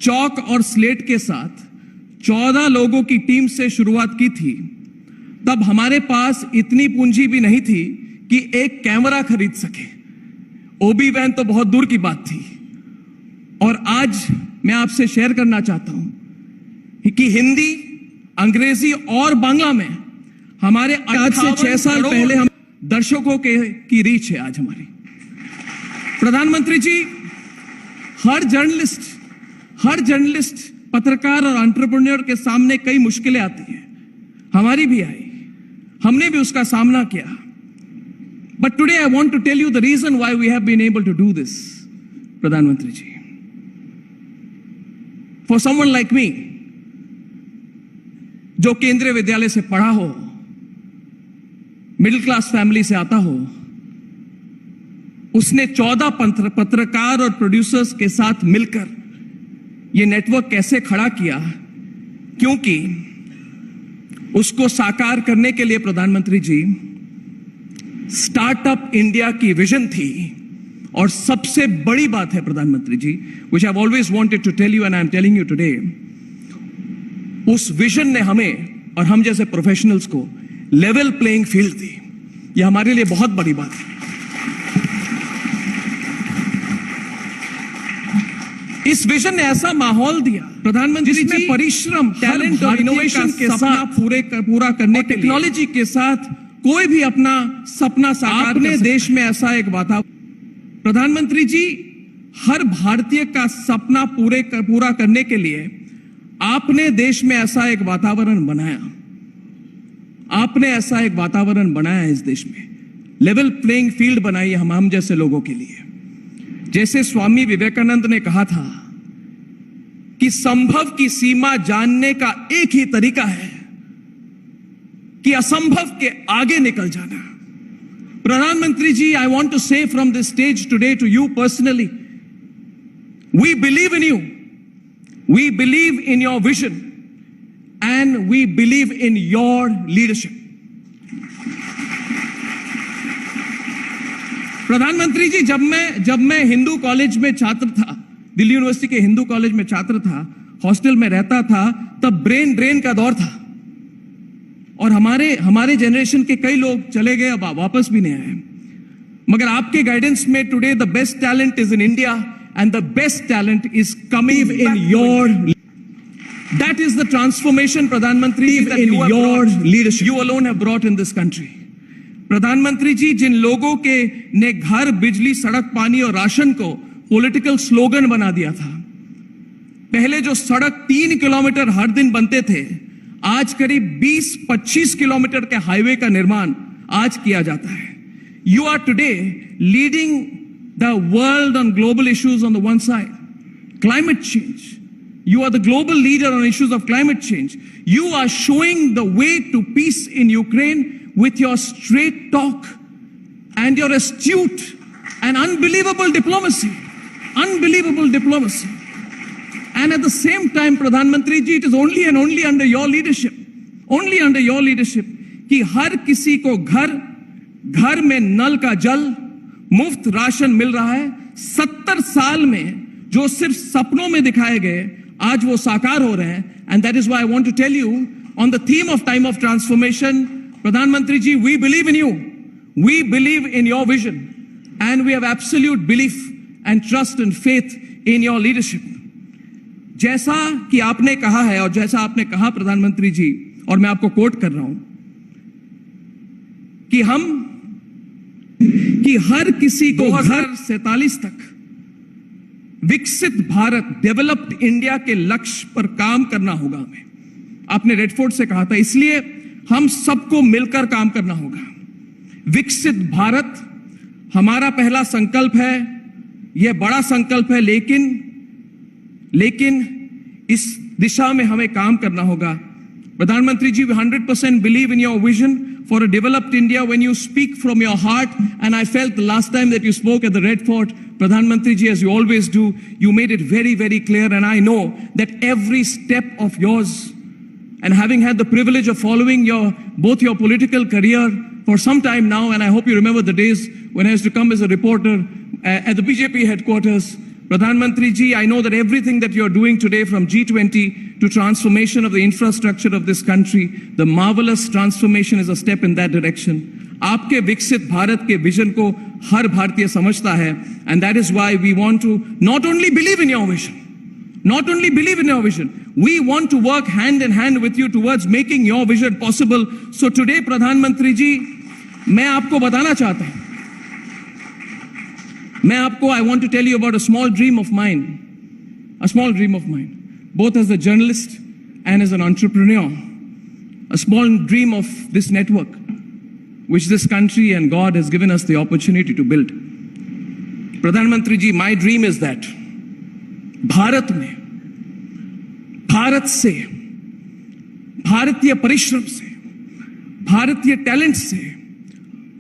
चौक और स्लेट के साथ 14 लोगों की टीम से शुरुआत की थी, तब हमारे पास इतनी पूंजी भी नहीं थी कि एक कैमरा खरीद सके। ओबी वैन तो बहुत दूर की बात थी। और आज मैं आपसे शेयर करना चाहता हूं कि हिंदी, अंग्रेजी और बांग्ला में हमारे आज से 6 साल पहले हम दर्शकों की रीच है आज हमारी। प्रधानमंत्री जी, हर जर्नलिस्ट, पत्रकार और एंटरप्रेन्योर के सामने कई मुश्किलें आती हैं। हमारी भी आई, हमने भी उसका सामना किया। But today I want to tell you the reason why we have been able to do this. प्रधानमंत्री ji, for someone like me, जो केंद्रीय विद्यालय से पढ़ा हो, मिडिल क्लास फैमिली से आता हो, उसने 14 पत्रकार और प्रोड्यूसर्स के साथ मिलकर यह नेटवर्क कैसे खड़ा किया, क्योंकि उसको साकार करने के लिए प्रधानमंत्री जी स्टार्टअप इंडिया की विजन थी। और सबसे बड़ी बात है प्रधानमंत्री जी, which I've always wanted to tell you and I'm telling you today, उस विजन ने हमें और हम जैसे प्रोफेशनल्स को लेवल प्लेइंग फील्ड दी। यह हमारे लिए बहुत बड़ी बात है। इस विजन ने ऐसा माहौल दिया प्रधानमंत्री जी, जिसमें परिश्रम, टैलेंट और इनोवेशन के साथ पूरा करने, टेक्नोलॉजी के साथ कोई भी अपना सपना साकार अपने देश में ऐसा एक वातावरण। प्रधानमंत्री जी, हर भारतीय का सपना पूरा करने के लिए आपने देश में ऐसा एक वातावरण बनाया। आपने ऐसा एक वातावरण बनाया इस देश में, लेवल प्लेइंग फील्ड बनाई हम जैसे लोगों के लिए। जैसे स्वामी विवेकानंद ने कहा था कि संभव की सीमा जानने का एक ही तरीका है कि असंभव के आगे निकल जाना। प्रधानमंत्री जी, I want to say from this stage today to you personally, we believe in you, we believe in your vision, and we believe in your leadership. प्रधानमंत्री जी, जब मैं हिंदू कॉलेज में छात्र था, दिल्ली यूनिवर्सिटी के हिंदू कॉलेज में छात्र था, हॉस्टल में रहता था, तब ब्रेन ड्रेन का दौर था। और हमारे जनरेशन के कई लोग चले गए, अब वापस भी नहीं आए। मगर आपके गाइडेंस में today the best talent is in India and the best talent is coming in your, that is the transformation प्रधानमंत्री in your leadership you alone have brought in this country. प्रधानमंत्री जी, जिन लोगों के ने घर, बिजली, सड़क, पानी और राशन को पॉलिटिकल स्लोगन बना दिया था, पहले जो सड़क 3 किलोमीटर हर दिन बनते थे, आज करीब 20-25 किलोमीटर के हाईवे का निर्माण आज किया जाता है। You are today leading the world on global issues on the one side, climate change. You are the global leader on issues of climate change. You are showing the way to peace in Ukraine with your straight talk and your astute and unbelievable diplomacy. Unbelievable diplomacy. And at the same time, Pradhan Mantri ji, it is only and only under your leadership, कि हर किसी को घर में नल का जल, मुफ्त ration मिल रहा है। 70 साल में जो सिर्फ सपनों में दिखाए गए, आज वो साकार हो रहे हैं। And that is why I want to tell you, on the theme of time of transformation, Pradhan Mantri ji, we believe in you. We believe in your vision. And we have absolute belief and trust and faith in your leadership. जैसा कि आपने कहा है और जैसा आपने कहा प्रधानमंत्री जी, और मैं आपको कोट कर रहा हूं, कि हर किसी को 2047 तक विकसित भारत, डेवलप्ड इंडिया के लक्ष्य पर काम करना होगा हमें। आपने रेड फोर्ट से कहा था, इसलिए हम सबको मिलकर काम करना होगा। विकसित भारत हमारा पहला संकल्प है, यह बड़ा संकल्प है, लेकिन इस दिशा में हमें काम करना होगा। प्रधानमंत्री जी, we 100% believe in your vision for a developed India when you speak from your heart, and I felt the last time that you spoke at the Red Fort, Pradhan Mantri ji, as you always do, you made it very, very clear, and I know that every step of yours, and having had the privilege of following both your political career for some time now, and I hope you remember the days when I used to come as a reporter at the BJP headquarters, Pradhan Mantri ji, I know that everything that you're doing today, from G20 to transformation of the infrastructure of this country, the marvelous transformation is a step in that direction. आपके विकसित भारत के vision को हर भारतीय समझता है, and that is why we want to not only believe in your vision, we want to work hand in hand with you towards making your vision possible. So today, Pradhan Mantri ji, मैं आपको बताना चाहता हूं, I want to tell you about a small dream of mine, both as a journalist and as an entrepreneur, a small dream of this network, which this country and God has given us the opportunity to build. Pradhan Mantri ji, my dream is that Bharat में, भारत से, भारतीय परिश्रम से, भारतीय talent से,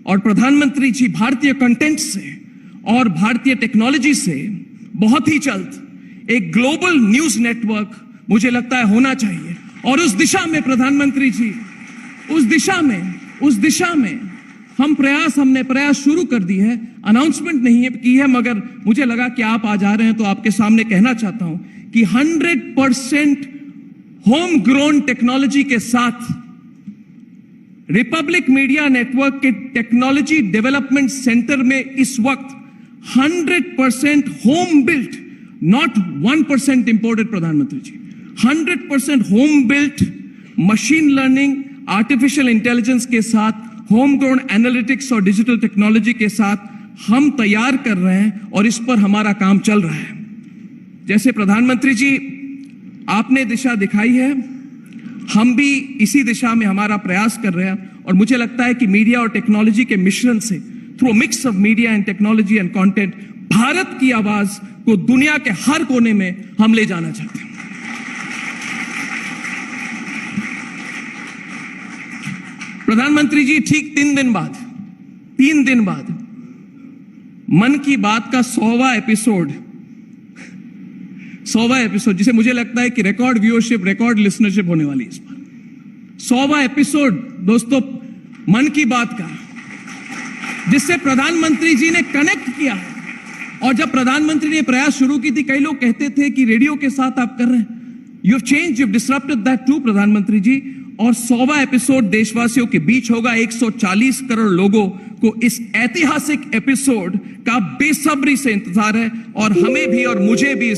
और प्रधानमंत्री जी भारतीय कंटेंट से और भारतीय टेक्नोलॉजी से बहुत ही जल्द एक ग्लोबल न्यूज नेटवर्क मुझे लगता है होना चाहिए। और उस दिशा में प्रधानमंत्री जी, उस दिशा में हमने प्रयास शुरू कर दी है। अनाउंसमेंट नहीं की है, मगर मुझे लगा कि आप आ जा रहे हैं तो आपके सामने कहना चाहता हूं कि 100% होम ग्रोन टेक्नोलॉजी के साथ रिपब्लिक मीडिया नेटवर्क के टेक्नोलॉजी डेवलपमेंट सेंटर में इस वक्त 100% होम बिल्ट, नॉट 1% इंपोर्टेड, प्रधानमंत्री जी 100% home built machine learning, artificial intelligence के साथ, होम ग्रोन एनालिटिक्स और डिजिटल टेक्नोलॉजी के साथ हम तैयार कर रहे हैं और इस पर हमारा काम चल रहा है। जैसे प्रधानमंत्री जी आपने दिशा दिखाई है, हम भी इसी दिशा में हमारा प्रयास कर रहे हैं। और मुझे लगता है कि मीडिया और टेक्नोलॉजी के मिश्रण से, through mix of media and technology and content, Bharat की आवाज को दुनिया के हर कोने में हम ले जाना चाहते हैं। प्रधानमंत्री जी, ठीक 3 दिन बाद मन की बात का 100वां एपिसोड, जिसे मुझे लगता है कि रिकॉर्ड व्यूअरशिप, रिकॉर्ड लिसनरशिप होने वाली है इस बार। 100वां एपिसोड दोस्तों मन की बात का, जिससे प्रधानमंत्री जी ने कनेक्ट किया। और जब प्रधानमंत्री ने प्रयास शुरू की थी, कई लोग कहते थे कि रेडियो के साथ आप कर रहे हैं। You have changed, you have disrupted that too, प्रधानमंत्री जी। और 100वां एपिसोड देशवासियों के बीच होगा। 140 करोड़ लोगों को इस ऐतिहासिक एपिसोड का बेसब्री से इंतजार है, और हमें भी और मुझे भी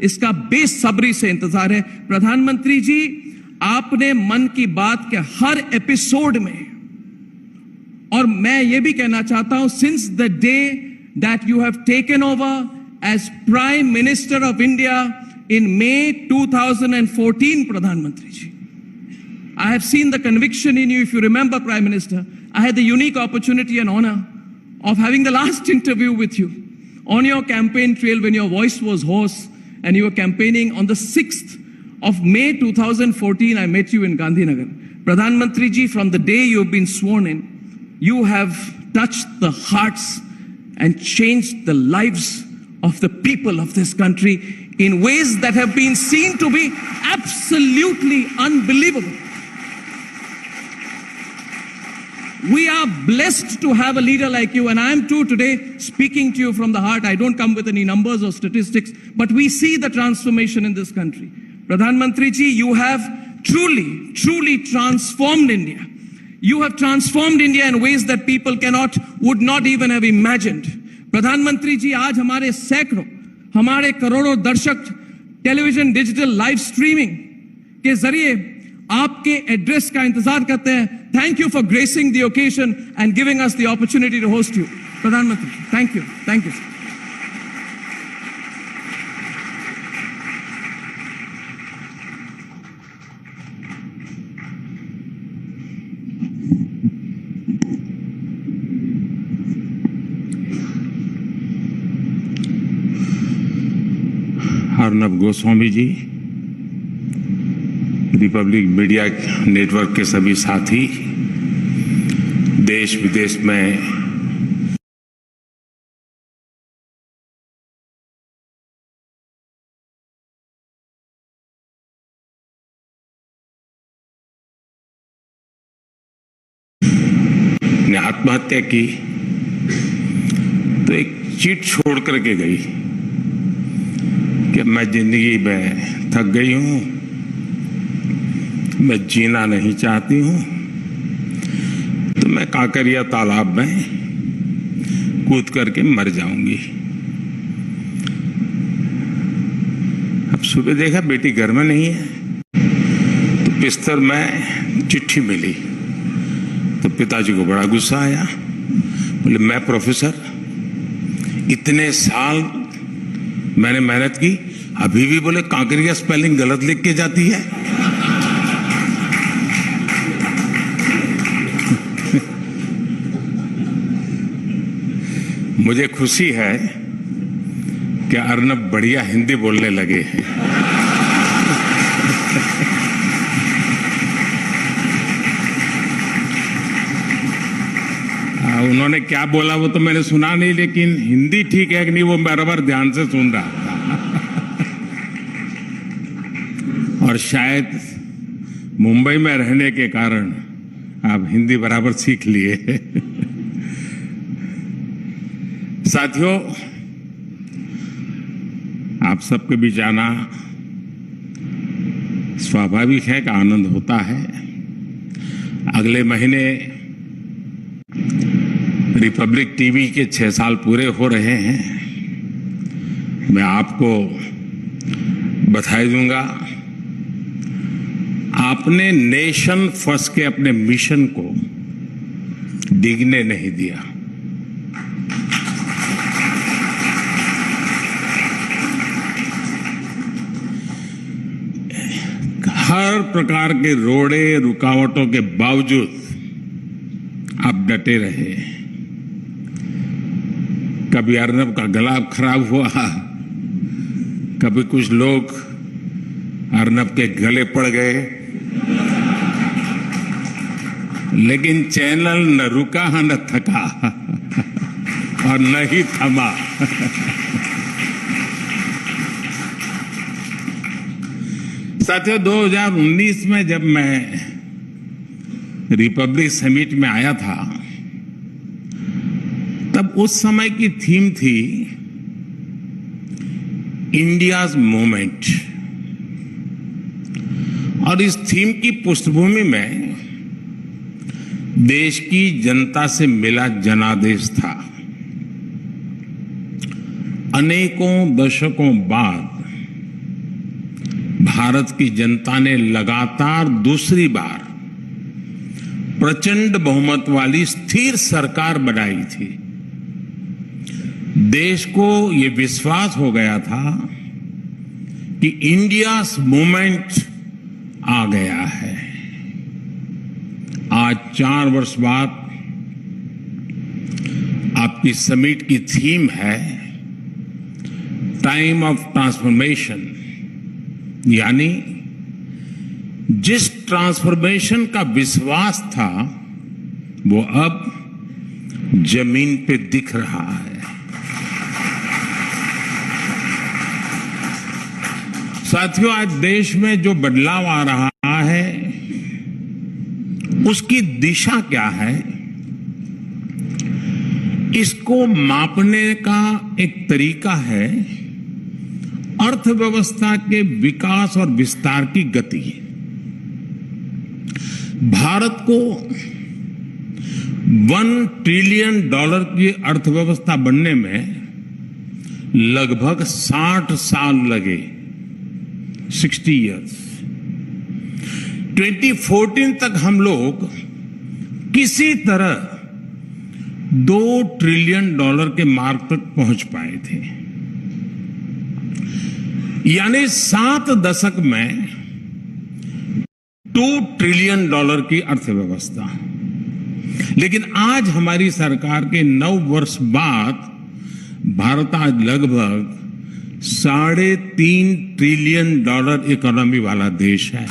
इसका बेसब्री से इंतजार है। प्रधानमंत्री जी, आपने मन की बात के हर एपिसोड में, और मैं ये भी कहना चाहता हूं, since the day that you have taken over as prime minister of India in May 2014, प्रधानमंत्री जी, I have seen the conviction in you. If you remember, Prime Minister, I had the unique opportunity and honor of having the last interview with you on your campaign trail when your voice was hoarse and you were campaigning. On the 6th of May 2014, I met you in Gandhinagar. Pradhan Mantri ji, from the day you have been sworn in, you have touched the hearts and changed the lives of the people of this country in ways that have been seen to be absolutely unbelievable. We are blessed to have a leader like you, and I am too today speaking to you from the heart. I don't come with any numbers or statistics, but we see the transformation in this country. Pradhan Mantri ji, you have truly transformed India. You have transformed India in ways that people would not even have imagined. Pradhan Mantri ji, आज हमारे सैकड़ों, हमारे करोड़ों दर्शक television, digital, live streaming के जरिए आपके address का इंतजार करते हैं। Thank you for gracing the occasion and giving us the opportunity to host you. Pradhanmantri, thank you. Thank you, sir. Arnab Goswami ji, Republic media network के सभी साथी, देश विदेश में ने आत्महत्या की तो एक चिट छोड़ करके गई कि मैं जिंदगी में थक गई हूं, मैं जीना नहीं चाहती हूं, तो मैं काकरिया तालाब में कूद करके मर जाऊंगी। अब सुबह देखा बेटी घर में नहीं है, तो बिस्तर में चिट्ठी मिली। तो पिताजी को बड़ा गुस्सा आया। बोले, मैं प्रोफेसर, इतने साल मैंने मेहनत की, अभी भी बोले काकरिया स्पेलिंग गलत लिख के जाती है। मुझे खुशी है कि अर्नब बढ़िया हिंदी बोलने लगे हैं। उन्होंने क्या बोला वो तो मैंने सुना नहीं, लेकिन हिंदी ठीक है कि नहीं वो बराबर ध्यान से सुन रहा था। और शायद मुंबई में रहने के कारण आप हिंदी बराबर सीख लिए। साथियों, आप सबके बीच आना स्वाभाविक है कि आनंद होता है। अगले महीने रिपब्लिक टीवी के 6 साल पूरे हो रहे हैं। मैं आपको बधाई दूंगा। आपने नेशन फर्स्ट के अपने मिशन को डिगने नहीं दिया। हर प्रकार के रोड़े रुकावटों के बावजूद आप डटे रहे। कभी अर्नब का गला खराब हुआ, कभी कुछ लोग अर्नब के गले पड़ गए, लेकिन चैनल न रुका न थका और न ही थमा। साथियों, 2019 में जब मैं रिपब्लिक समिट में आया था, तब उस समय की थीम थी इंडियाज मूवमेंट। और इस थीम की पृष्ठभूमि में देश की जनता से मिला जनादेश था। अनेकों दशकों बाद भारत की जनता ने लगातार दूसरी बार प्रचंड बहुमत वाली स्थिर सरकार बनाई थी। देश को यह विश्वास हो गया था कि इंडिया मूवमेंट आ गया है। आज 4 वर्ष बाद आपकी समिट की थीम है टाइम ऑफ ट्रांसफॉर्मेशन, यानी जिस ट्रांसफॉर्मेशन का विश्वास था वो अब जमीन पे दिख रहा है। साथियों, आज देश में जो बदलाव आ रहा है उसकी दिशा क्या है, इसको मापने का एक तरीका है अर्थव्यवस्था के विकास और विस्तार की गति। भारत को $1 ट्रिलियन की अर्थव्यवस्था बनने में लगभग 60 साल लगे, 60 इयर्स। 2014 तक हम लोग किसी तरह $2 ट्रिलियन के मार्क तक पहुंच पाए थे, यानी 7 दशक में $2 ट्रिलियन की अर्थव्यवस्था। लेकिन आज हमारी सरकार के 9 वर्ष बाद भारत आज लगभग $3.5 ट्रिलियन इकोनॉमी वाला देश है।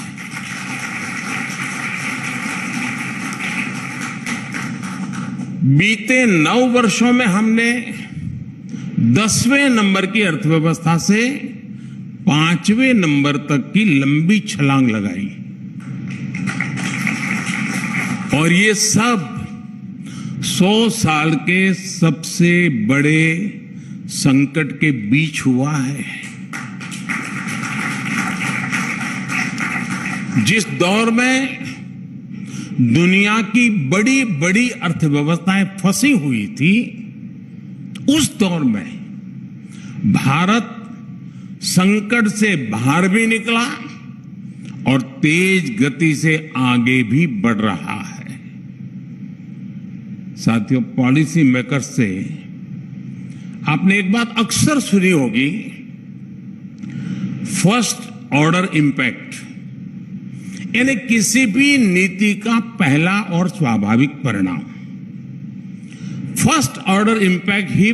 बीते 9 वर्षों में हमने 10वें नंबर की अर्थव्यवस्था से 5वें नंबर तक की लंबी छलांग लगाई। और ये सब 100 साल के सबसे बड़े संकट के बीच हुआ है। जिस दौर में दुनिया की बड़ी बड़ी अर्थव्यवस्थाएं फंसी हुई थी, उस दौर में भारत संकट से बाहर भी निकला और तेज गति से आगे भी बढ़ रहा है। साथियों, पॉलिसी मेकर्स से आपने एक बात अक्सर सुनी होगी, फर्स्ट ऑर्डर इंपैक्ट, यानी किसी भी नीति का पहला और स्वाभाविक परिणाम। फर्स्ट ऑर्डर इंपैक्ट ही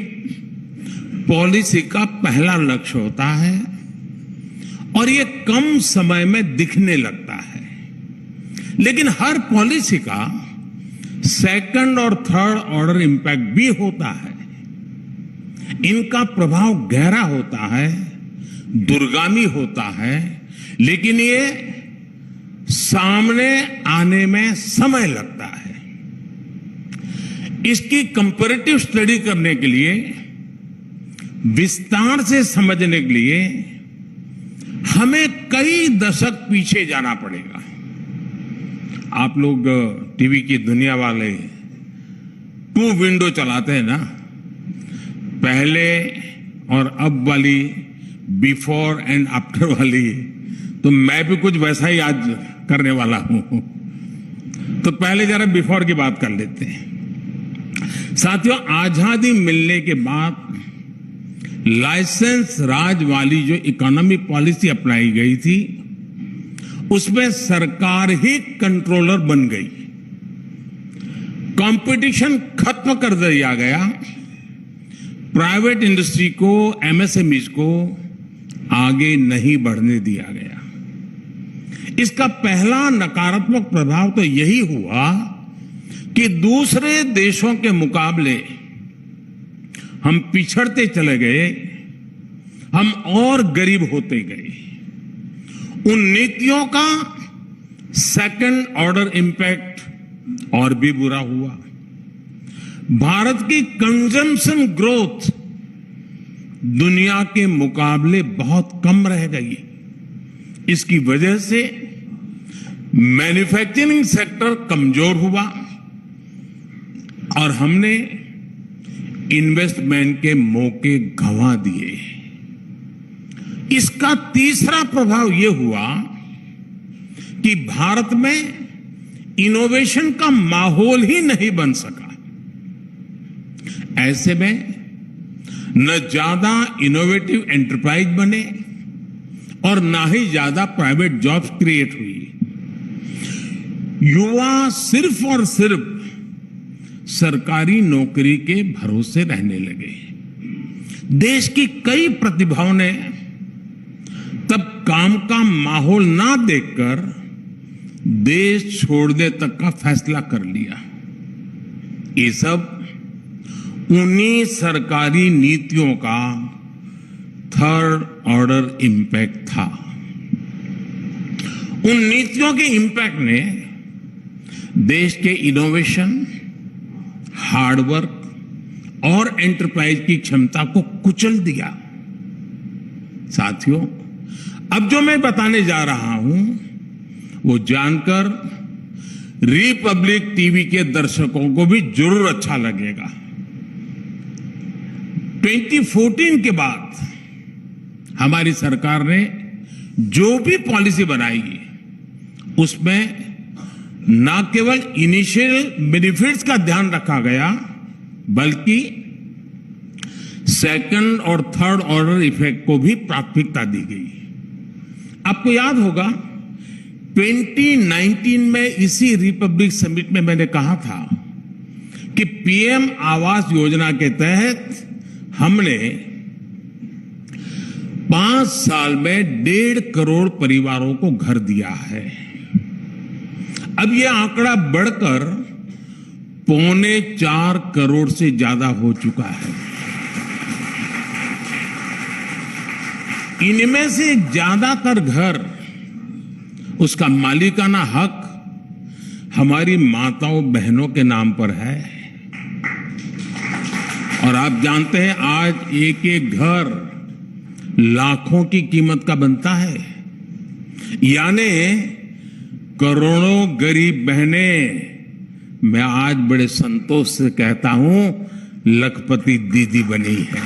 पॉलिसी का पहला लक्ष्य होता है और ये कम समय में दिखने लगता है। लेकिन हर पॉलिसी का सेकंड और थर्ड ऑर्डर इंपैक्ट भी होता है। इनका प्रभाव गहरा होता है, दूरगामी होता है, लेकिन ये सामने आने में समय लगता है। इसकी कंपैरेटिव स्टडी करने के लिए, विस्तार से समझने के लिए हमें कई दशक पीछे जाना पड़ेगा। आप लोग टीवी की दुनिया वाले 2 विंडो चलाते हैं ना, पहले और अब वाली, बिफोर एंड आफ्टर वाली, तो मैं भी कुछ वैसा ही आज करने वाला हूं। तो पहले जरा बिफोर की बात कर लेते हैं। साथियों, आजादी मिलने के बाद लाइसेंस राज वाली जो इकोनॉमी पॉलिसी अपनाई गई थी, उसमें सरकार ही कंट्रोलर बन गई। कंपटीशन खत्म कर दिया गया। प्राइवेट इंडस्ट्री को, एमएसएमईज को आगे नहीं बढ़ने दिया गया। इसका पहला नकारात्मक प्रभाव तो यही हुआ कि दूसरे देशों के मुकाबले हम पिछड़ते चले गए, हम और गरीब होते गए। उन नीतियों का सेकंड ऑर्डर इंपैक्ट और भी बुरा हुआ। भारत की कंजम्पशन ग्रोथ दुनिया के मुकाबले बहुत कम रह गई। इसकी वजह से मैन्युफैक्चरिंग सेक्टर कमजोर हुआ और हमने इन्वेस्टमेंट के मौके गंवा दिए। इसका तीसरा प्रभाव यह हुआ कि भारत में इनोवेशन का माहौल ही नहीं बन सका। ऐसे में न ज्यादा इनोवेटिव एंटरप्राइज बने और ना ही ज्यादा प्राइवेट जॉब्स क्रिएट हुई। युवा सिर्फ और सिर्फ सरकारी नौकरी के भरोसे रहने लगे। देश की कई प्रतिभाओं ने तब काम का माहौल ना देखकर देश छोड़ने तक का फैसला कर लिया। ये सब उन्हीं सरकारी नीतियों का थर्ड ऑर्डर इंपैक्ट था। उन नीतियों के इंपैक्ट ने देश के इनोवेशन, हार्डवर्क और एंटरप्राइज की क्षमता को कुचल दिया। साथियों, अब जो मैं बताने जा रहा हूं वो जानकर रिपब्लिक टीवी के दर्शकों को भी जरूर अच्छा लगेगा। 2014 के बाद हमारी सरकार ने जो भी पॉलिसी बनाई उसमें न केवल इनिशियल बेनिफिट्स का ध्यान रखा गया, बल्कि सेकंड और थर्ड ऑर्डर इफेक्ट को भी प्राथमिकता दी गई। आपको याद होगा 2019 में इसी रिपब्लिक समिट में मैंने कहा था कि पीएम आवास योजना के तहत हमने 5 साल में 1.5 करोड़ परिवारों को घर दिया है। अब यह आंकड़ा बढ़कर 3.25 करोड़ से ज्यादा हो चुका है। इनमें से ज्यादातर घर, उसका मालिकाना हक हमारी माताओं बहनों के नाम पर है। और आप जानते हैं आज एक एक घर लाखों की कीमत का बनता है। यानी करोड़ों गरीब बहनें, मैं आज बड़े संतोष से कहता हूं, लखपति दीदी बनी है।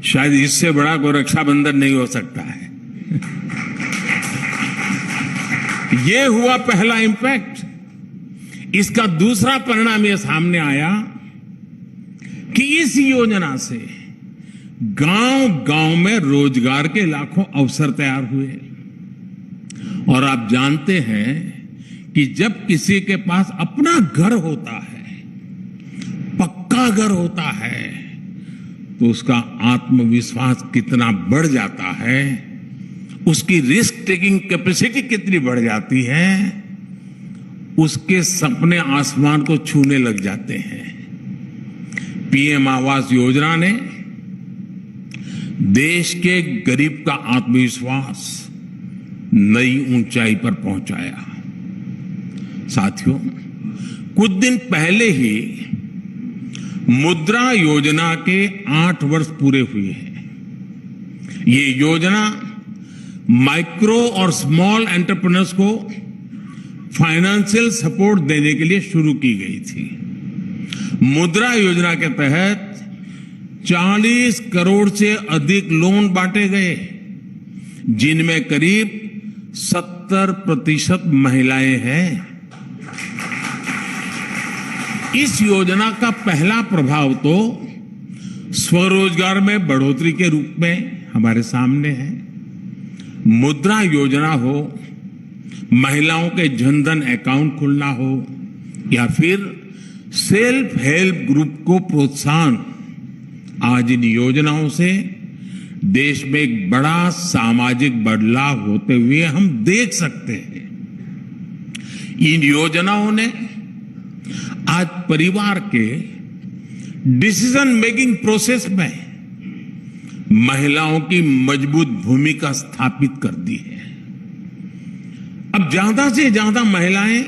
शायद इससे बड़ा कोई रक्षाबंधन नहीं हो सकता है। ये हुआ पहला इंपैक्ट। इसका दूसरा परिणाम यह सामने आया कि इस योजना से गांव-गांव में रोजगार के लाखों अवसर तैयार हुए। और आप जानते हैं कि जब किसी के पास अपना घर होता है, पक्का घर होता है, तो उसका आत्मविश्वास कितना बढ़ जाता है, उसकी रिस्क टेकिंग कैपेसिटी कितनी बढ़ जाती है, उसके सपने आसमान को छूने लग जाते हैं। पीएम आवास योजना ने देश के गरीब का आत्मविश्वास नई ऊंचाई पर पहुंचाया। साथियों, कुछ दिन पहले ही मुद्रा योजना के 8 वर्ष पूरे हुए हैं। ये योजना माइक्रो और स्मॉल एंटरप्रेन्योर्स को फाइनेंशियल सपोर्ट देने के लिए शुरू की गई थी। मुद्रा योजना के तहत 40 करोड़ से अधिक लोन बांटे गए, जिनमें करीब 70% महिलाएं हैं। इस योजना का पहला प्रभाव तो स्वरोजगार में बढ़ोतरी के रूप में हमारे सामने है। मुद्रा योजना हो, महिलाओं के जनधन अकाउंट खुलना हो, या फिर सेल्फ हेल्प ग्रुप को प्रोत्साहन, आज इन योजनाओं से देश में एक बड़ा सामाजिक बदलाव होते हुए हम देख सकते हैं। इन योजनाओं ने आज परिवार के डिसीजन मेकिंग प्रोसेस में महिलाओं की मजबूत भूमिका स्थापित कर दी है। अब ज्यादा से ज्यादा महिलाएं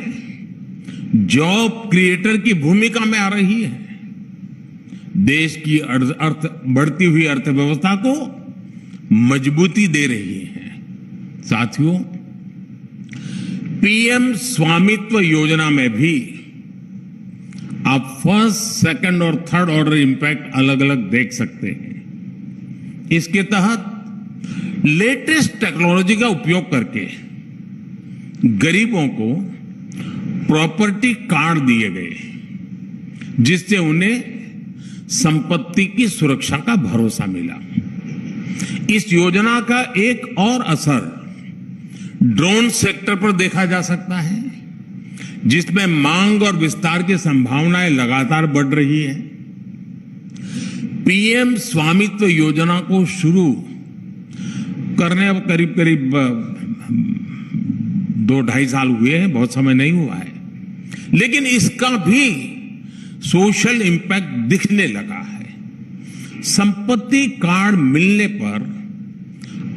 जॉब क्रिएटर की भूमिका में आ रही है। देश की बढ़ती हुई अर्थव्यवस्था को मजबूती दे रही है। साथियों, पीएम स्वामित्व योजना में भी आप फर्स्ट, सेकंड और थर्ड ऑर्डर इंपैक्ट अलग अलग देख सकते हैं। इसके तहत लेटेस्ट टेक्नोलॉजी का उपयोग करके गरीबों को प्रॉपर्टी कार्ड दिए गए, जिससे उन्हें संपत्ति की सुरक्षा का भरोसा मिला। इस योजना का एक और असर ड्रोन सेक्टर पर देखा जा सकता है, जिसमें मांग और विस्तार की संभावनाएं लगातार बढ़ रही है। पीएम स्वामित्व योजना को शुरू करने अब करीब करीब 2-2.5 साल हुए हैं, बहुत समय नहीं हुआ है, लेकिन इसका भी सोशल इम्पैक्ट दिखने लगा है। संपत्ति कार्ड मिलने पर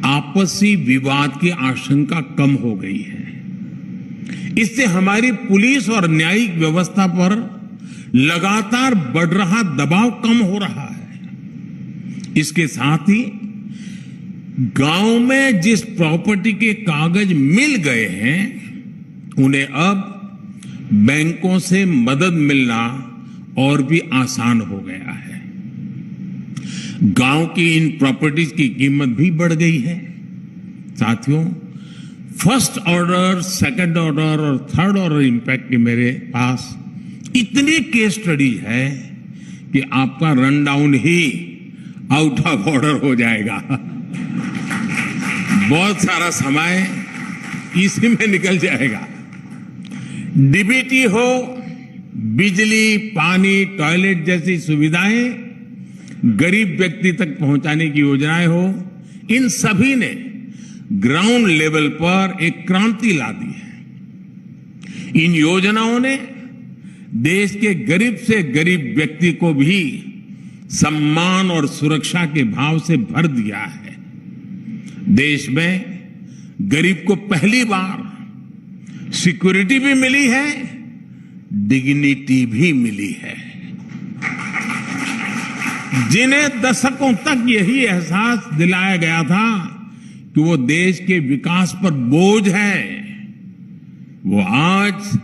आपसी विवाद की आशंका कम हो गई है। इससे हमारी पुलिस और न्यायिक व्यवस्था पर लगातार बढ़ रहा दबाव कम हो रहा है। इसके साथ ही गांव में जिस प्रॉपर्टी के कागज मिल गए हैं, उन्हें अब बैंकों से मदद मिलना और भी आसान हो गया है। गांव की इन प्रॉपर्टीज की कीमत भी बढ़ गई है। साथियों, फर्स्ट ऑर्डर, सेकंड ऑर्डर और थर्ड ऑर्डर इंपैक्ट की मेरे पास इतनी केस स्टडी है कि आपका run down he out of order हो जाएगा। बहुत सारा समय इसी में निकल जाएगा। डीबीटी हो, बिजली, पानी, टॉयलेट जैसी सुविधाएं गरीब व्यक्ति तक पहुंचाने की योजनाएं हो, इन सभी ने ग्राउंड लेवल पर एक क्रांति ला दी है। इन योजनाओं ने देश के गरीब से गरीब व्यक्ति को भी सम्मान और सुरक्षा के भाव से भर दिया है। देश में गरीब को पहली बार सिक्योरिटी भी मिली है, डिग्निटी भी मिली है। जिन्हें दशकों तक यही एहसास दिलाया गया था कि वो देश के विकास पर बोझ है, वो आज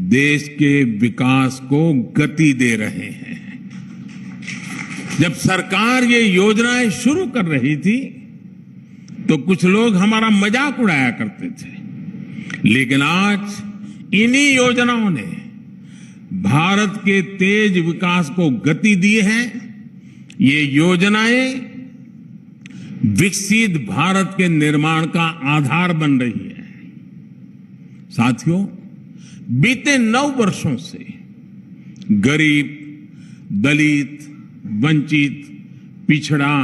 देश के विकास को गति दे रहे हैं। जब सरकार ये योजनाएं शुरू कर रही थी तो कुछ लोग हमारा मजाक उड़ाया करते थे, लेकिन आज इन्हीं योजनाओं ने भारत के तेज विकास को गति दी है। ये योजनाएं विकसित भारत के निर्माण का आधार बन रही है। साथियों, बीते 9 वर्षों से गरीब, दलित, वंचित, पिछड़ा,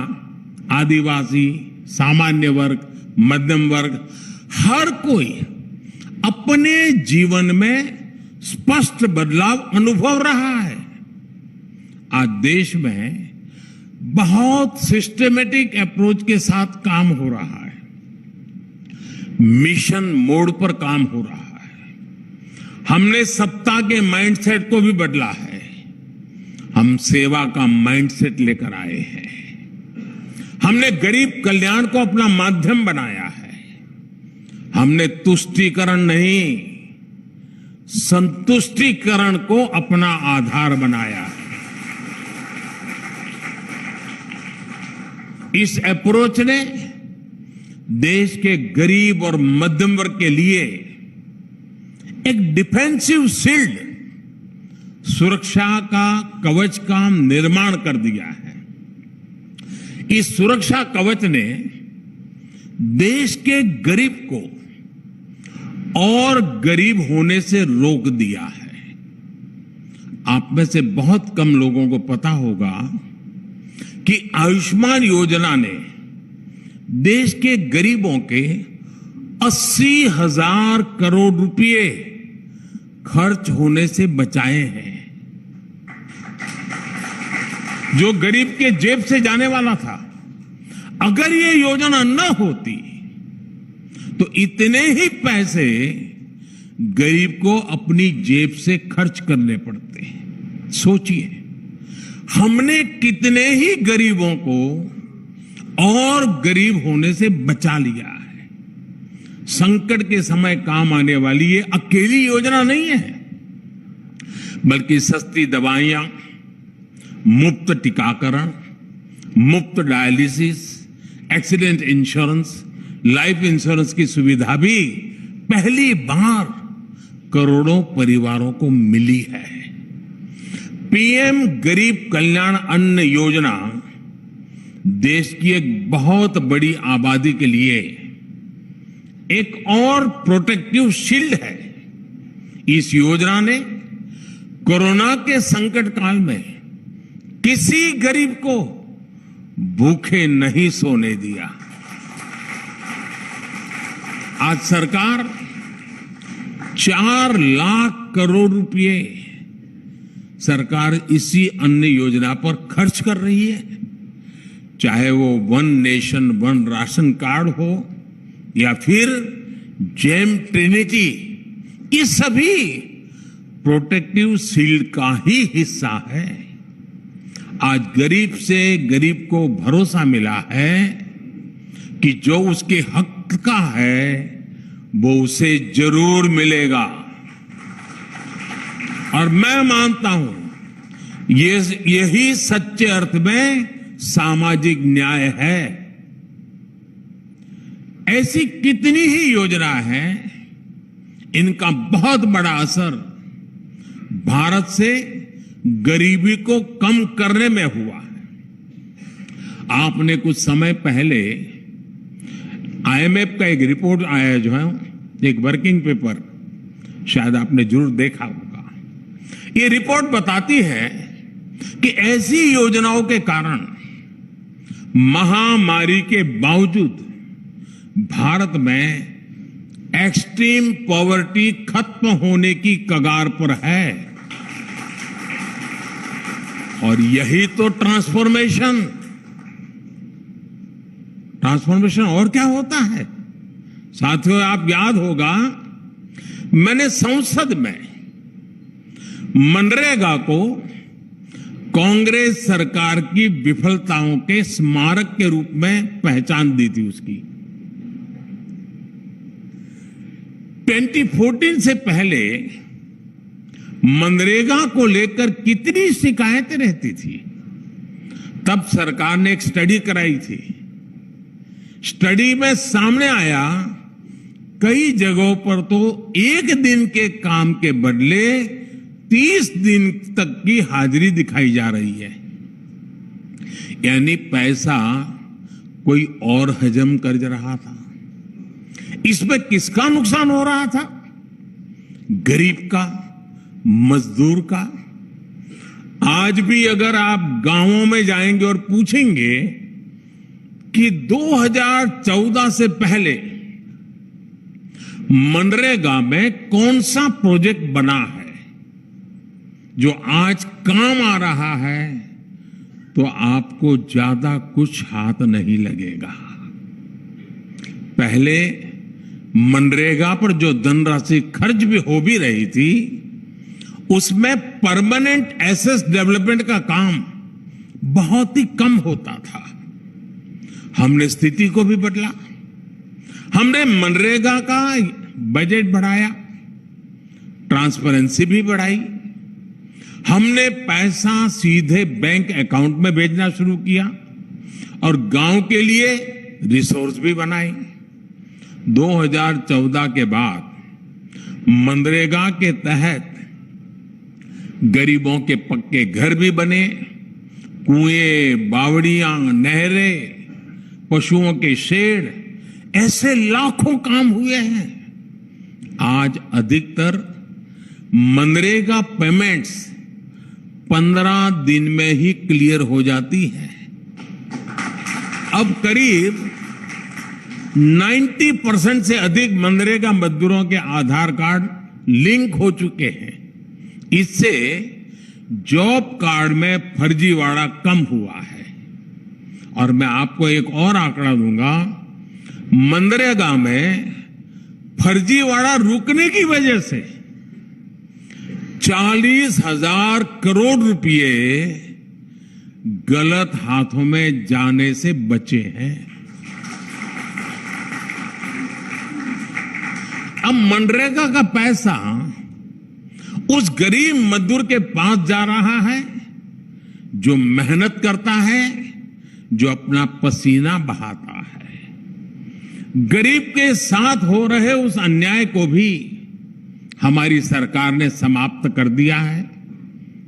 आदिवासी, सामान्य वर्ग, मध्यम वर्ग, हर कोई अपने जीवन में स्पष्ट बदलाव अनुभव रहा है। आज देश में बहुत सिस्टमेटिक अप्रोच के साथ काम हो रहा है, मिशन मोड पर काम हो रहा है। हमने सत्ता के माइंडसेट को भी बदला है, हम सेवा का माइंडसेट लेकर आए हैं। हमने गरीब कल्याण को अपना माध्यम बनाया है। हमने तुष्टीकरण नहीं, संतुष्टीकरण को अपना आधार बनाया है। इस अप्रोच ने देश के गरीब और मध्यम वर्ग के लिए एक डिफेंसिव शील्ड, सुरक्षा का कवच का निर्माण कर दिया है। इस सुरक्षा कवच ने देश के गरीब को और गरीब होने से रोक दिया है। आप में से बहुत कम लोगों को पता होगा कि आयुष्मान योजना ने देश के गरीबों के 80,000 करोड़ रुपए खर्च होने से बचाए हैं। जो गरीब के जेब से जाने वाला था, अगर ये योजना न होती तो इतने ही पैसे गरीब को अपनी जेब से खर्च करने पड़ते। सोचिए, हमने कितने ही गरीबों को और गरीब होने से बचा लिया है। संकट के समय काम आने वाली ये अकेली योजना नहीं है, बल्कि सस्ती दवाइयां, मुफ्त टीकाकरण, मुफ्त dialysis, accident insurance, life insurance की सुविधा भी पहली बार करोड़ों परिवारों को मिली है। पीएम गरीब कल्याण अन्न योजना देश की एक बहुत बड़ी आबादी के लिए एक और प्रोटेक्टिव शील्ड है। इस योजना ने कोरोना के संकट काल में किसी गरीब को भूखे नहीं सोने दिया। आज सरकार 4 लाख करोड़ रुपए सरकार इसी अन्न योजना पर खर्च कर रही है। चाहे वो one nation one ration card हो या फिर जेम ट्रिनिटी, ये सभी प्रोटेक्टिव शील्ड का ही हिस्सा है। आज गरीब से गरीब को भरोसा मिला है कि जो उसके हक का है वो उसे जरूर मिलेगा। और मैं मानता हूं यही सच्चे अर्थ में सामाजिक न्याय है। ऐसी कितनी ही योजना है, इनका बहुत बड़ा असर भारत से गरीबी को कम करने में हुआ है। आपने कुछ समय पहले आईएमएफ का एक रिपोर्ट आया जो है, एक वर्किंग पेपर, शायद आपने जरूर देखा होगा। ये रिपोर्ट बताती है कि ऐसी योजनाओं के कारण महामारी के बावजूद भारत में एक्सट्रीम पॉवर्टी खत्म होने की कगार पर है। और यही तो ट्रांसफॉर्मेशन और क्या होता है साथियों? आप याद होगा, मैंने संसद में मनरेगा को कांग्रेस सरकार की विफलताओं के स्मारक के रूप में पहचान दी थी उसकी। 2014 से पहले मनरेगा को लेकर कितनी शिकायतें रहती थी। तब सरकार ने एक स्टडी कराई थी। स्टडी में सामने आया कई जगहों पर तो एक दिन के काम के बदले 30 दिन तक की हाजिरी दिखाई जा रही है। यानी पैसा कोई और हजम कर रहा था। इसमें किसका नुकसान हो रहा था? गरीब का, मजदूर का। आज भी अगर आप गांवों में जाएंगे और पूछेंगे कि 2014 से पहले मनरेगा में कौन सा प्रोजेक्ट बना है जो आज काम आ रहा है, तो आपको ज्यादा कुछ हाथ नहीं लगेगा। पहले मनरेगा पर जो धनराशि खर्च भी हो भी रही थी, उसमें परमानेंट एसेट डेवलपमेंट का काम बहुत ही कम होता था। हमने स्थिति को भी बदला। हमने मनरेगा का बजट बढ़ाया, ट्रांसपेरेंसी भी बढ़ाई। हमने पैसा सीधे बैंक अकाउंट में भेजना शुरू किया और गांव के लिए रिसोर्स भी बनाए। 2014 के बाद मनरेगा के तहत गरीबों के पक्के घर भी बने, कुएं, बावड़ियां, नहरें, पशुओं के शेड, ऐसे लाखों काम हुए हैं। आज अधिकतर मनरेगा पेमेंट्स 15 दिन में ही क्लियर हो जाती है। अब करीब 90% से अधिक मनरेगा मजदूरों के आधार कार्ड लिंक हो चुके हैं। इससे जॉब कार्ड में फर्जीवाड़ा कम हुआ है। और मैं आपको एक और आंकड़ा दूंगा, मनरेगा में फर्जीवाड़ा रुकने की वजह से 40,000 करोड़ रुपए गलत हाथों में जाने से बचे हैं। अब मनरेगा का पैसा उस गरीब मजदूर के पास जा रहा है जो मेहनत करता है, जो अपना पसीना बहाता है। गरीब के साथ हो रहे उस अन्याय को भी हमारी सरकार ने समाप्त कर दिया है।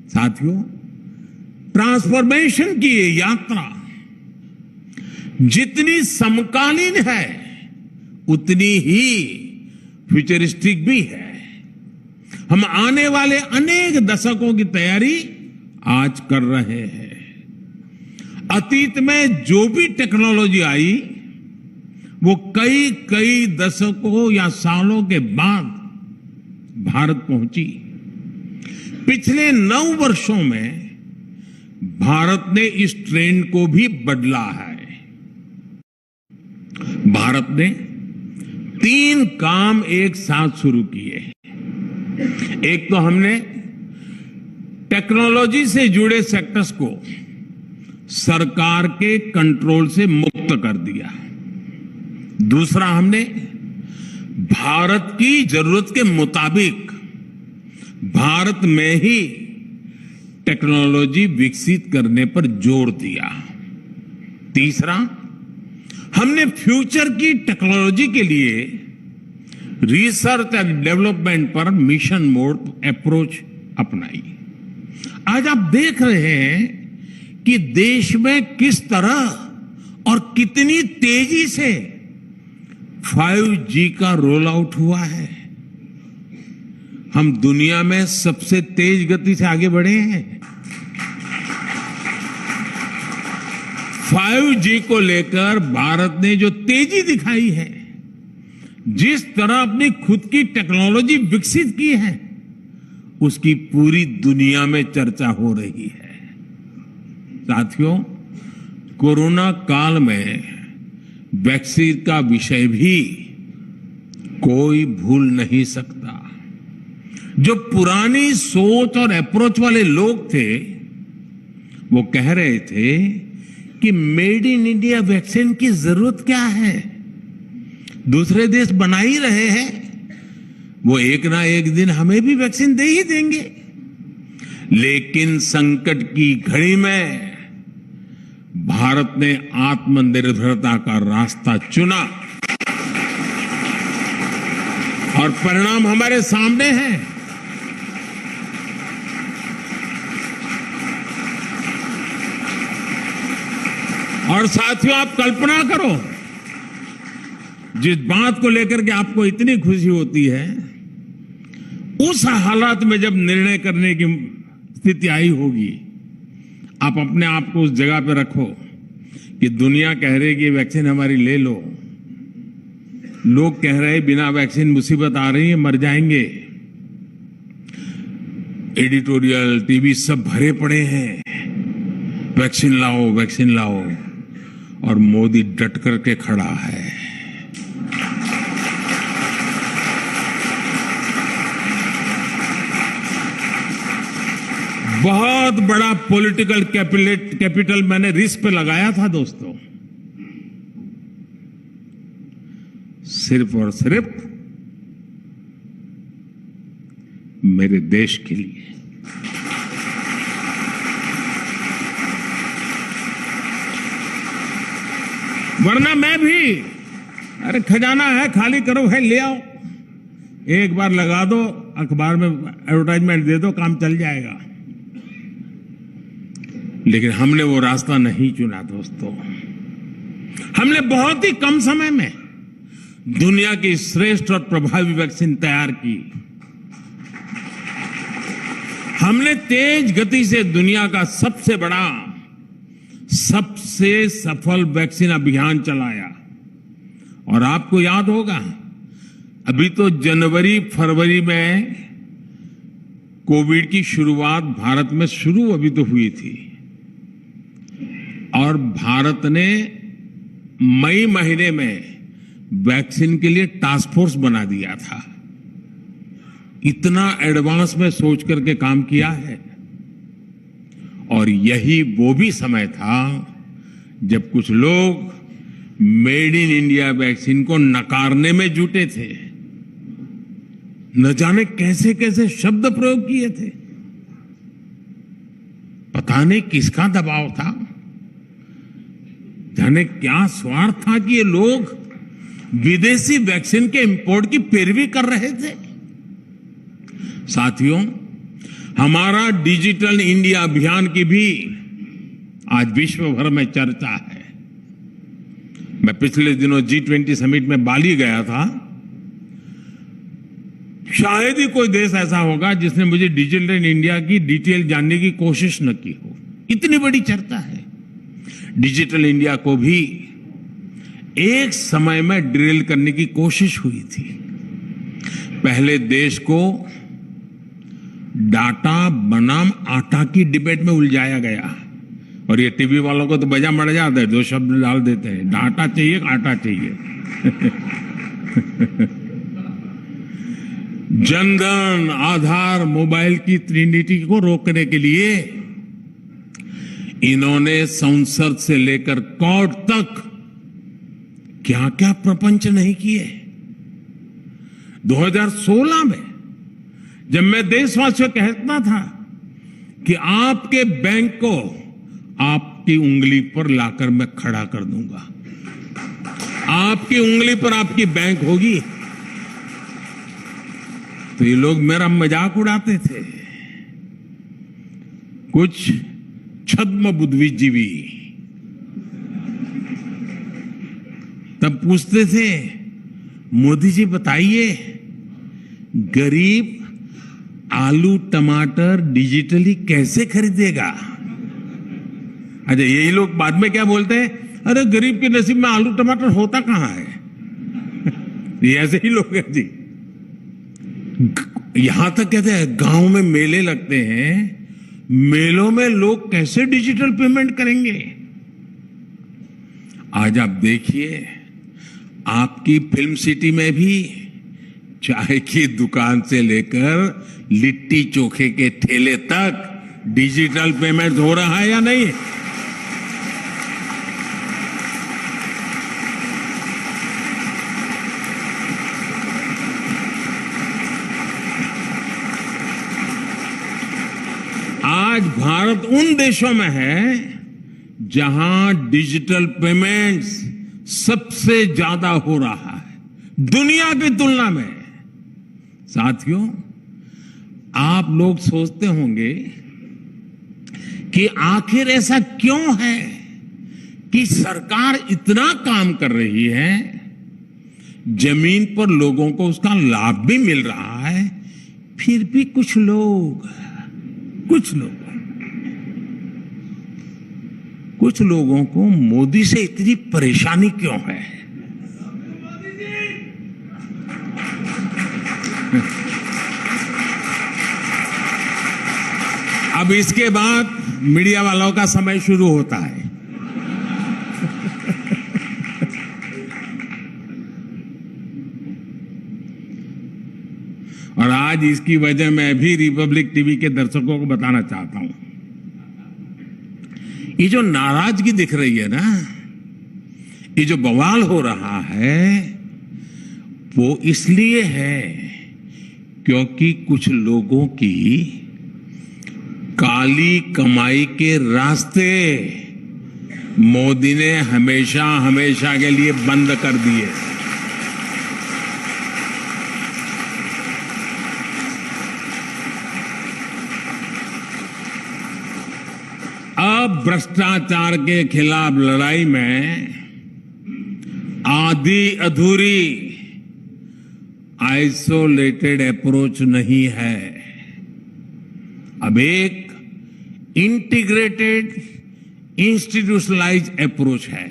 साथियों, ट्रांसफॉर्मेशन की ये यात्रा जितनी समकालीन है उतनी ही फ्यूचरिस्टिक भी है। हम आने वाले अनेक दशकों की तैयारी आज कर रहे हैं। अतीत में जो भी टेक्नोलॉजी आई वो कई दशकों या सालों के बाद भारत पहुंची। पिछले 9 वर्षों में भारत ने इस ट्रेंड को भी बदला है। भारत ने 3 काम एक साथ शुरू किए। एक तो हमने टेक्नोलॉजी से जुड़े सेक्टर्स को सरकार के कंट्रोल से मुक्त कर दिया। दूसरा, हमने भारत की जरूरत के मुताबिक भारत में ही टेक्नोलॉजी विकसित करने पर जोर दिया। तीसरा, हमने फ्यूचर की टेक्नोलॉजी के लिए रिसर्च एंड डेवलपमेंट पर मिशन मोड अप्रोच अपनाई। आज आप देख रहे हैं कि देश में किस तरह और कितनी तेजी से 5G का रोल आउट हुआ है। हम दुनिया में सबसे तेज गति से आगे बढ़े हैं। 5G को लेकर भारत ने जो तेजी दिखाई है, जिस तरह अपनी खुद की टेक्नोलॉजी विकसित की है, उसकी पूरी दुनिया में चर्चा हो रही है। साथियों, कोरोना काल में वैक्सीन का विषय भी कोई भूल नहीं सकता। जो पुरानी सोच और अप्रोच वाले लोग थे, वो कह रहे थे कि मेड इन इंडिया वैक्सीन की जरूरत क्या है, दूसरे देश बना ही रहे हैं, वो एक ना एक दिन हमें भी वैक्सीन दे ही देंगे। लेकिन संकट की घड़ी में भारत ने आत्मनिर्भरता का रास्ता चुना और परिणाम हमारे सामने हैं। और साथियों, आप कल्पना करो, जिस बात को लेकर के आपको इतनी खुशी होती है, उस हालात में जब निर्णय करने की स्थिति आई होगी, आप अपने आप को उस जगह पे रखो कि दुनिया कह रही कि वैक्सीन हमारी ले लो, लोग कह रहे बिना वैक्सीन मुसीबत आ रही है, मर जाएंगे, एडिटोरियल टीवी सब भरे पड़े हैं, वैक्सीन लाओ वैक्सीन लाओ, और मोदी डट करके खड़ा है। बहुत बड़ा पॉलिटिकल कैपिटल मैंने रिस्क पे लगाया था दोस्तों, सिर्फ और सिर्फ मेरे देश के लिए। वरना मैं भी, अरे खजाना है, खाली करो है, ले आओ, एक बार लगा दो, अखबार में एडवर्टाइजमेंट दे दो, काम चल जाएगा। लेकिन हमने वो रास्ता नहीं चुना दोस्तों। हमने बहुत ही कम समय में दुनिया की श्रेष्ठ और प्रभावी वैक्सीन तैयार की। हमने तेज गति से दुनिया का सबसे बड़ा, सबसे सफल वैक्सीन अभियान चलाया। और आपको याद होगा, अभी तो जनवरी फरवरी में कोविड की शुरुआत भारत में शुरू अभी तो हुई थी, और भारत ने मई महीने में वैक्सीन के लिए टास्क फोर्स बना दिया था। इतना एडवांस में सोच करके काम किया है। और यही वो भी समय था जब कुछ लोग मेड इन इंडिया वैक्सीन को नकारने में जुटे थे। न जाने कैसे कैसे शब्द प्रयोग किए थे, पता नहीं किसका दबाव था, जाने क्या स्वार्थ था कि ये लोग विदेशी वैक्सीन के इंपोर्ट की पैरवी कर रहे थे। साथियों, हमारा डिजिटल इंडिया अभियान की भी आज विश्व भर में चर्चा है। मैं पिछले दिनों G20 समिट में बाली गया था। शायद ही कोई देश ऐसा होगा जिसने मुझे डिजिटल इंडिया की डिटेल जानने की कोशिश न की हो, इतनी बड़ी चर्चा है। डिजिटल इंडिया को भी एक समय में ड्रिल करने की कोशिश हुई थी। पहले देश को डाटा बनाम आटा की डिबेट में उलझाया गया, और ये टीवी वालों को तो बजा मर जाता है, दो शब्द डाल देते हैं, डाटा चाहिए आटा चाहिए। जनधन, आधार, मोबाइल की ट्रिनिटी को रोकने के लिए इन्होंने संसद से लेकर कोर्ट तक क्या क्या प्रपंच नहीं किए। 2016 में जब मैं देशवासियों को कहता था कि आपके बैंक को आपकी उंगली पर लाकर मैं खड़ा कर दूंगा, आपकी उंगली पर आपकी बैंक होगी, तो ये लोग मेरा मजाक उड़ाते थे। कुछ छद्म बुद्धिजीवी तब पूछते थे, मोदी जी बताइए, गरीब आलू टमाटर डिजिटली कैसे खरीदेगा? अच्छा, यही लोग बाद में क्या बोलते हैं, अरे गरीब के नसीब में आलू टमाटर होता कहां है। ये ऐसे ही लोग हैं जी। यहां तक कहते हैं गांव में मेले लगते हैं, मेलों में लोग कैसे डिजिटल पेमेंट करेंगे? आज आप देखिए, आपकी फिल्म सिटी में भी चाय की दुकान से लेकर लिट्टी चोखे के ठेले तक डिजिटल पेमेंट हो रहा है या नहीं? आज भारत उन देशों में है जहां डिजिटल पेमेंट्स सबसे ज्यादा हो रहा है दुनिया की तुलना में। साथियों, आप लोग सोचते होंगे कि आखिर ऐसा क्यों है कि सरकार इतना काम कर रही है, जमीन पर लोगों को उसका लाभ भी मिल रहा है, फिर भी कुछ लोगों को मोदी से इतनी परेशानी क्यों है? अब इसके बाद मीडिया वालों का समय शुरू होता है। और आज इसकी वजह मैं भी रिपब्लिक टीवी के दर्शकों को बताना चाहता हूं। ये जो नाराजगी दिख रही है ना, ये जो बवाल हो रहा है, वो इसलिए है क्योंकि कुछ लोगों की काली कमाई के रास्ते मोदी ने हमेशा हमेशा के लिए बंद कर दिए। अब भ्रष्टाचार के खिलाफ लड़ाई में आधी अधूरी आइसोलेटेड अप्रोच नहीं है, अब एक इंटीग्रेटेड इंस्टीट्यूशनलाइज अप्रोच है।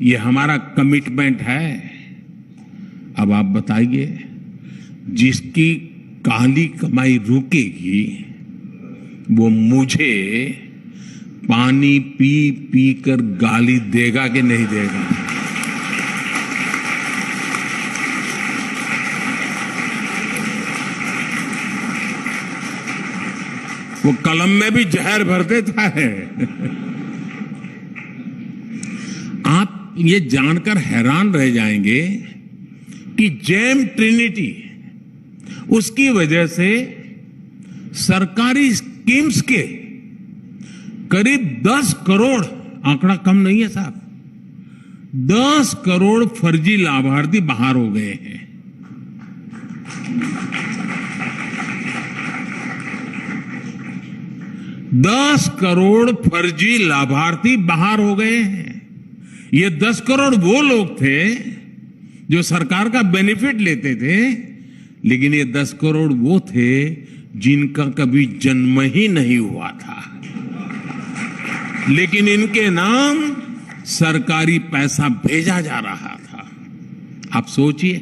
ये हमारा कमिटमेंट है। अब आप बताइए, जिसकी काली कमाई रुकेगी वो मुझे पानी पी पी कर गाली देगा कि नहीं देगा? वो कलम में भी जहर भर देता है। आप ये जानकर हैरान रह जाएंगे कि जेम ट्रिनिटी, उसकी वजह से सरकारी स्कीम्स के करीब 10 करोड़, आंकड़ा कम नहीं है साहब, 10 करोड़ फर्जी लाभार्थी बाहर हो गए हैं। दस करोड़ फर्जी लाभार्थी बाहर हो गए हैं। ये 10 करोड़ वो लोग थे जो सरकार का बेनिफिट लेते थे, लेकिन ये 10 करोड़ वो थे जिनका कभी जन्म ही नहीं हुआ था, लेकिन इनके नाम सरकारी पैसा भेजा जा रहा था। आप सोचिए,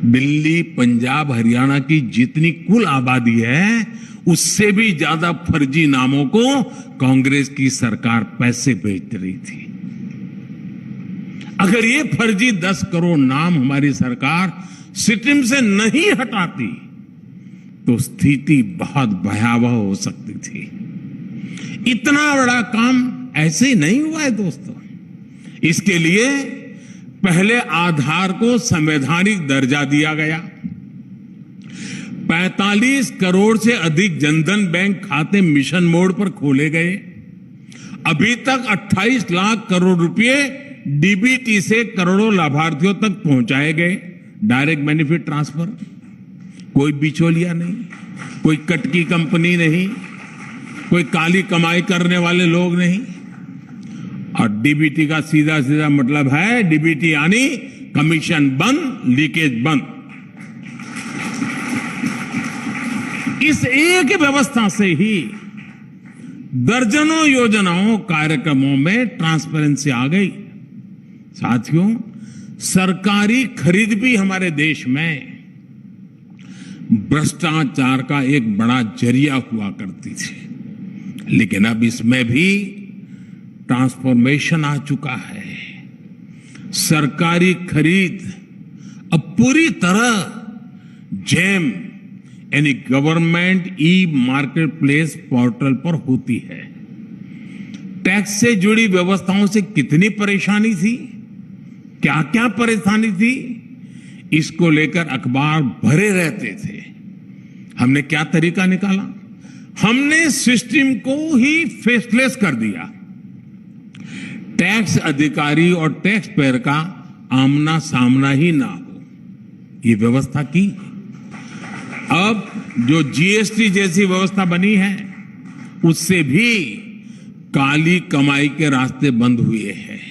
दिल्ली, पंजाब, हरियाणा की जितनी कुल आबादी है, उससे भी ज्यादा फर्जी नामों को कांग्रेस की सरकार पैसे भेज रही थी। अगर ये फर्जी 10 करोड़ नाम हमारी सरकार सिस्टम से नहीं हटाती तो स्थिति बहुत भयावह हो सकती थी। इतना बड़ा काम ऐसे ही नहीं हुआ है दोस्तों। इसके लिए पहले आधार को संवैधानिक दर्जा दिया गया, 45 करोड़ से अधिक जनधन बैंक खाते मिशन मोड पर खोले गए, अभी तक 28 लाख करोड़ रुपए डीबीटी से करोड़ों लाभार्थियों तक पहुंचाए गए, डायरेक्ट बेनिफिट ट्रांसफर, कोई बिचौलिया नहीं, कोई कटकी कंपनी नहीं, कोई काली कमाई करने वाले लोग नहीं। और डीबीटी का सीधा सीधा मतलब है, डीबीटी यानी कमीशन बंद, लीकेज बंद। इस एक व्यवस्था से ही दर्जनों योजनाओं, कार्यक्रमों में ट्रांसपेरेंसी आ गई। साथियों, सरकारी खरीद भी हमारे देश में भ्रष्टाचार का एक बड़ा जरिया हुआ करती थी, लेकिन अब इसमें भी ट्रांसफॉर्मेशन आ चुका है। सरकारी खरीद अब पूरी तरह जेम यानी government e market place portal पर होती है। टैक्स से जुड़ी व्यवस्थाओं से कितनी परेशानी थी, क्या क्या परेशानी थी, इसको लेकर अखबार भरे रहते थे। हमने क्या तरीका निकाला, हमने सिस्टम को ही फेसलेस कर दिया। टैक्स अधिकारी और टैक्स पेयर का आमना सामना ही ना हो, ये व्यवस्था की। अब जो जीएसटी जैसी व्यवस्था बनी है, उससे भी काली कमाई के रास्ते बंद हुए हैं।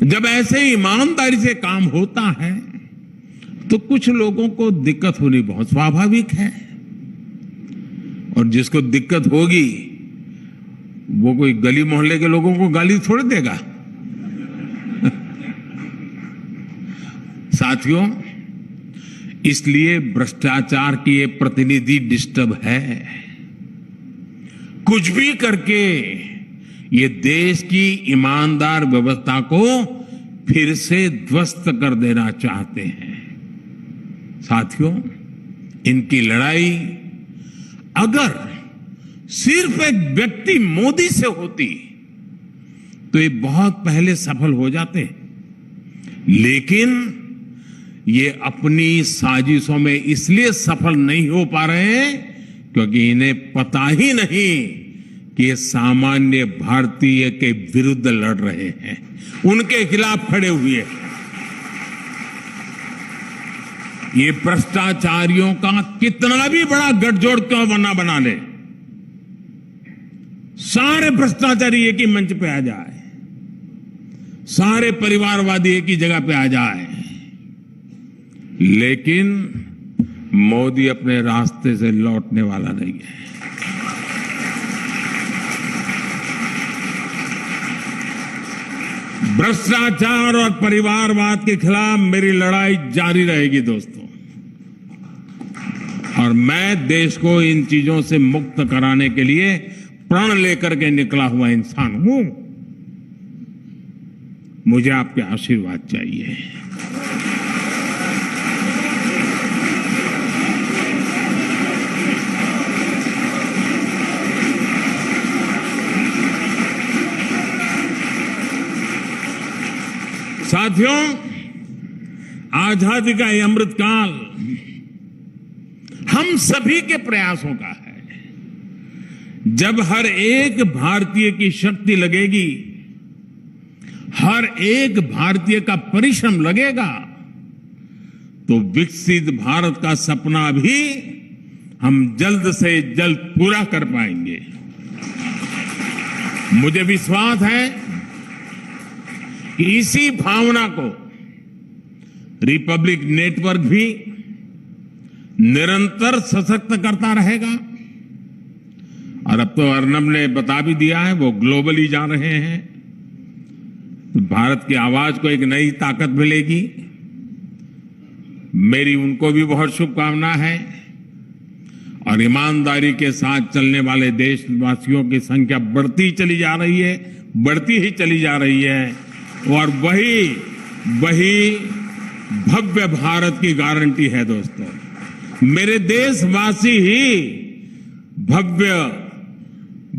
जब ऐसे ईमानदारी से काम होता है तो कुछ लोगों को दिक्कत होनी बहुत स्वाभाविक है, और जिसको दिक्कत होगी वो कोई गली मोहल्ले के लोगों को गाली थोड़ी देगा। साथियों, इसलिए भ्रष्टाचार की ये प्रतिनिधि डिस्टर्ब है। कुछ भी करके ये देश की ईमानदार व्यवस्था को फिर से ध्वस्त कर देना चाहते हैं। साथियों, इनकी लड़ाई अगर सिर्फ एक व्यक्ति मोदी से होती तो ये बहुत पहले सफल हो जाते, लेकिन ये अपनी साजिशों में इसलिए सफल नहीं हो पा रहे हैं क्योंकि इन्हें पता ही नहीं कि ये सामान्य भारतीय के विरुद्ध लड़ रहे हैं, उनके खिलाफ खड़े हुए हैं। ये भ्रष्टाचारियों का कितना भी बड़ा गठजोड़ क्यों ना बना ले, सारे भ्रष्टाचारी एक ही मंच पे आ जाए, सारे परिवारवादी एक ही जगह पे आ जाए, लेकिन मोदी अपने रास्ते से लौटने वाला नहीं है। भ्रष्टाचार और परिवारवाद के खिलाफ मेरी लड़ाई जारी रहेगी दोस्तों, और मैं देश को इन चीजों से मुक्त कराने के लिए प्रण लेकर के निकला हुआ इंसान हूं। मुझे आपके आशीर्वाद चाहिए। साथियों, आजादी का ये अमृतकाल हम सभी के प्रयासों का है। जब हर एक भारतीय की शक्ति लगेगी, हर एक भारतीय का परिश्रम लगेगा, तो विकसित भारत का सपना भी हम जल्द से जल्द पूरा कर पाएंगे। मुझे विश्वास है कि इसी भावना को रिपब्लिक नेटवर्क भी निरंतर सशक्त करता रहेगा। और अब तो अर्नब ने बता भी दिया है, वो ग्लोबली जा रहे हैं, तो भारत की आवाज को एक नई ताकत मिलेगी। मेरी उनको भी बहुत शुभकामना है, और ईमानदारी के साथ चलने वाले देशवासियों की संख्या बढ़ती चली जा रही है, बढ़ती ही चली जा रही है, और वही भव्य भारत की गारंटी है दोस्तों। मेरे देशवासी ही भव्य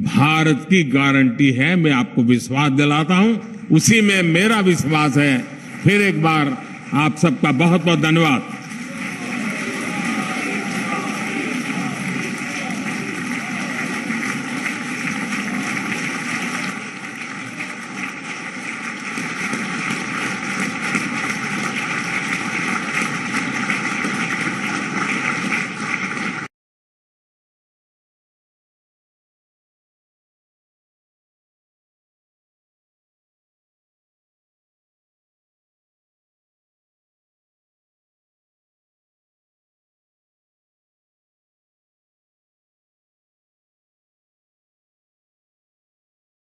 भारत की गारंटी है, मैं आपको विश्वास दिलाता हूं, उसी में मेरा विश्वास है। फिर एक बार आप सबका बहुत बहुत धन्यवाद।